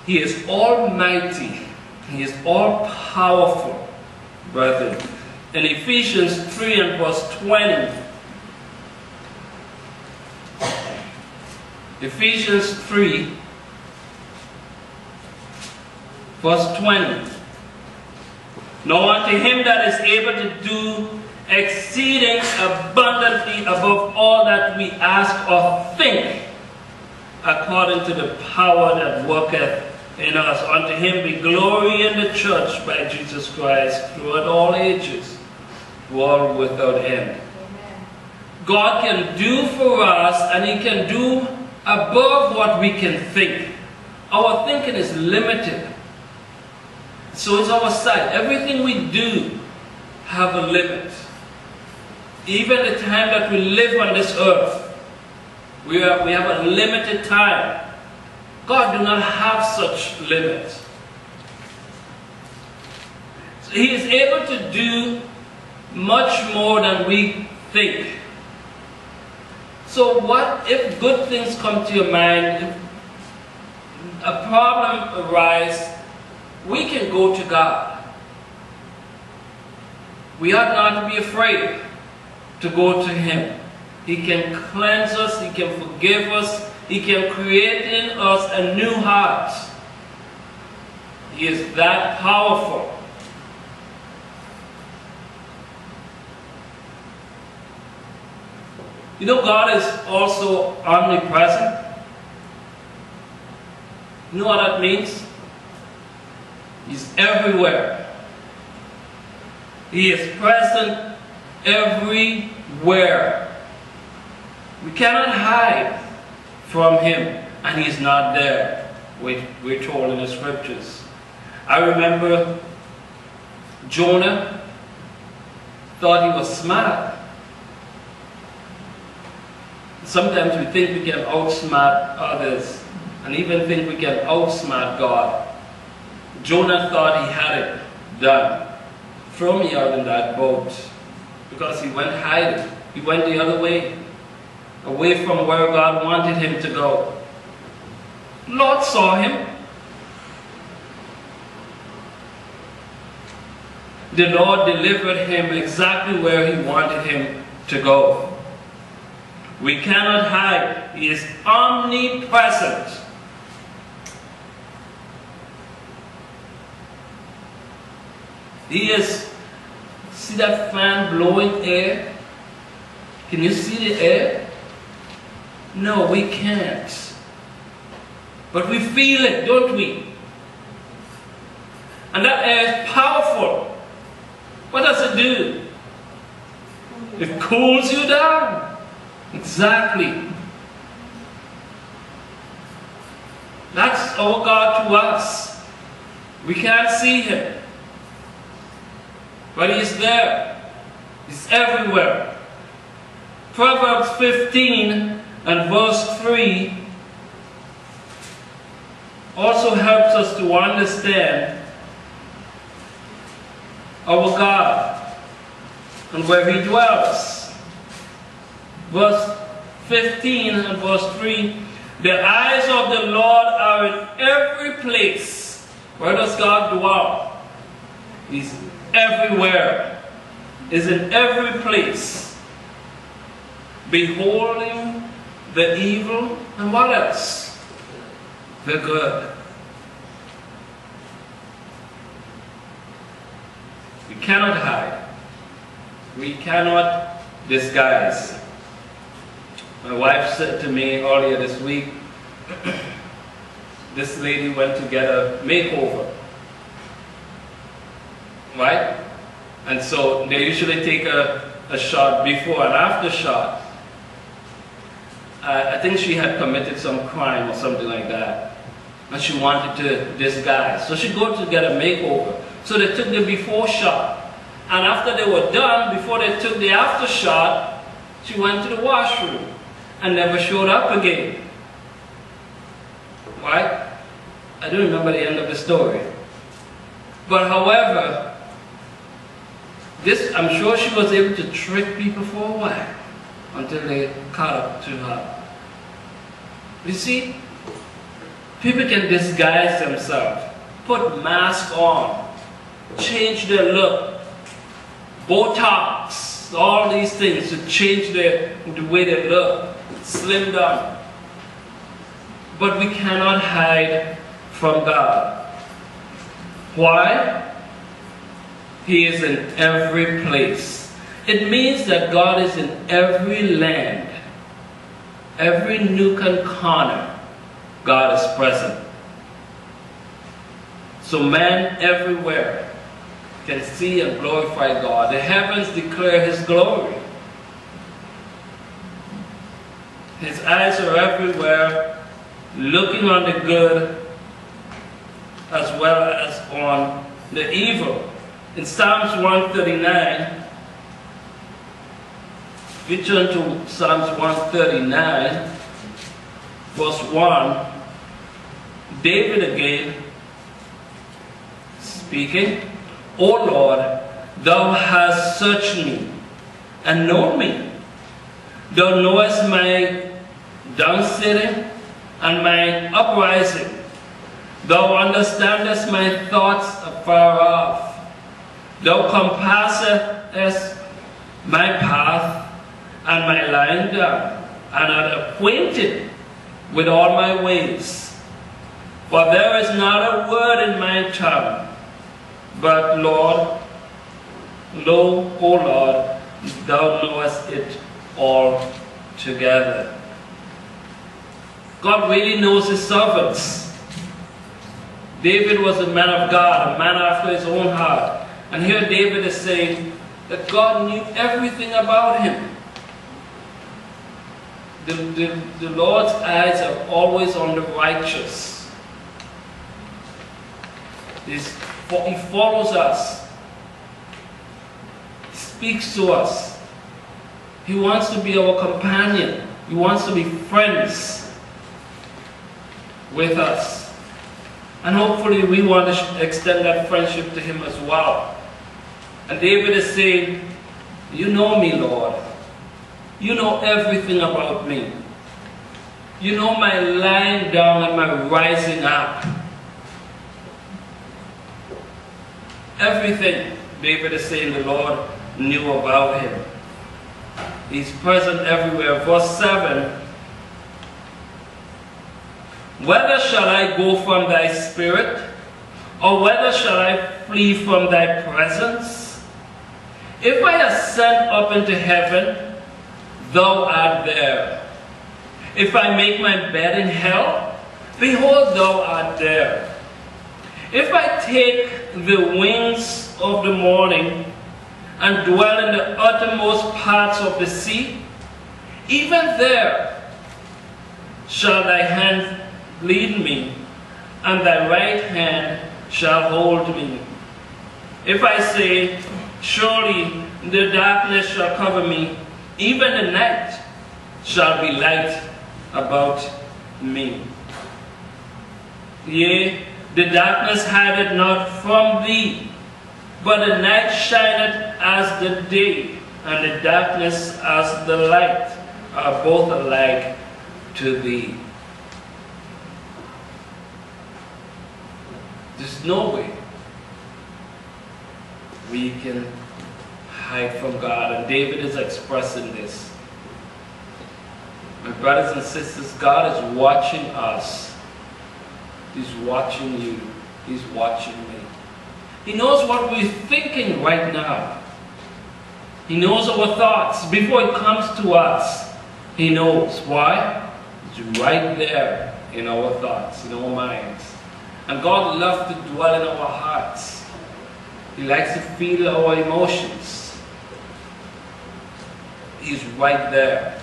He is almighty. He is all-powerful, brethren. In Ephesians 3 and verse 20, Ephesians 3, verse 20. Now unto him that is able to do exceeding abundantly above all that we ask or think, according to the power that worketh in us. Unto him be glory in the church by Jesus Christ throughout all ages, world without end. Amen. God can do for us, and he can do above what we can think. Our thinking is limited. So is our sight. Everything we do have a limit. Even the time that we live on this earth, we have a limited time. God do not have such limits. So he is able to do much more than we think. So what if good things come to your mind, if a problem arises, we can go to God. We ought not to be afraid to go to him. He can cleanse us, he can forgive us, he can create in us a new heart. He is that powerful. You know, God is also omnipresent. You know what that means? He's everywhere. He is present everywhere. We cannot hide from him, and he's not there. We're told in the scriptures. I remember Jonah thought he was smart. Sometimes we think we can outsmart others, and even think we can outsmart God. Jonah thought he had it done. Throw me out in that boat, because he went hiding. He went the other way, away from where God wanted him to go. Lord saw him. The Lord delivered him exactly where he wanted him to go. We cannot hide. He is omnipresent. He is, see that fan blowing air? Can you see the air? No, we can't. But we feel it, don't we? And that air is powerful. What does it do? It cools you down. Exactly. That's our God to us. We can't see him, but he's there. He's everywhere. Proverbs 15 and verse 3 also helps us to understand our God and where he dwells. Verse 15 and verse 3, the eyes of the Lord are in every place. Where does God dwell? He's everywhere. He's in every place, beholding the evil, and what else? The good. We cannot hide. We cannot disguise. My wife said to me earlier this week, this lady went to get a makeover, right? And so they usually take a shot before and after shot. I think she had committed some crime or something like that, and she wanted to disguise. So she goes to get a makeover. So they took the before shot, and after they were done, before they took the after shot, she went to the washroom and never showed up again. Right? I don't remember the end of the story. But however, I'm sure she was able to trick people for a while until they caught up to her. You see, People can disguise themselves, put masks on, change their look, Botox, all these things to change the way they look, slim down. But we cannot hide from God. Why? He is in every place. It means that God is in every land, every nook and corner. God is present. So man everywhere can see and glorify God. The heavens declare His glory. His eyes are everywhere, looking on the good as well as on the evil. In Psalms 139, we turn to Psalms 139, verse 1. David again speaking, O Lord, thou hast searched me and known me. Thou knowest my downsitting and my uprising. Thou understandest my thoughts afar off. Thou compassest my path and my lying down, and art acquainted with all my ways. For there is not a word in my tongue, but Lord, lo, O Lord, thou knowest it all together. God really knows His servants. David was a man of God, a man after His own heart. And here David is saying that God knew everything about him. The Lord's eyes are always on the righteous. He follows us. He speaks to us. He wants to be our companion. He wants to be friends with us. And hopefully we want to extend that friendship to Him as well. And David is saying, you know me, Lord. You know everything about me. You know my lying down and my rising up. Everything, David is saying, the Lord knew about him. He's present everywhere. Verse 7. Whether shall I go from thy spirit, or whether shall I flee from thy presence? If I ascend up into heaven, thou art there. If I make my bed in hell, behold, thou art there. If I take the wings of the morning and dwell in the uttermost parts of the sea, even there shall thy hand lead me, and thy right hand shall hold me. If I say, surely the darkness shall cover me, even the night shall be light about me. Yea, the darkness hideth not from thee, but the night shineth as the day, and the darkness as the light are both alike to thee. There's no way we can hide from God, and David is expressing this. My brothers and sisters, God is watching us. He's watching you. He's watching me. He knows what we're thinking right now. He knows our thoughts. Before it comes to us, He knows. Why? It's right there in our thoughts, in our minds. And God loves to dwell in our hearts. He likes to feel our emotions. He's right there.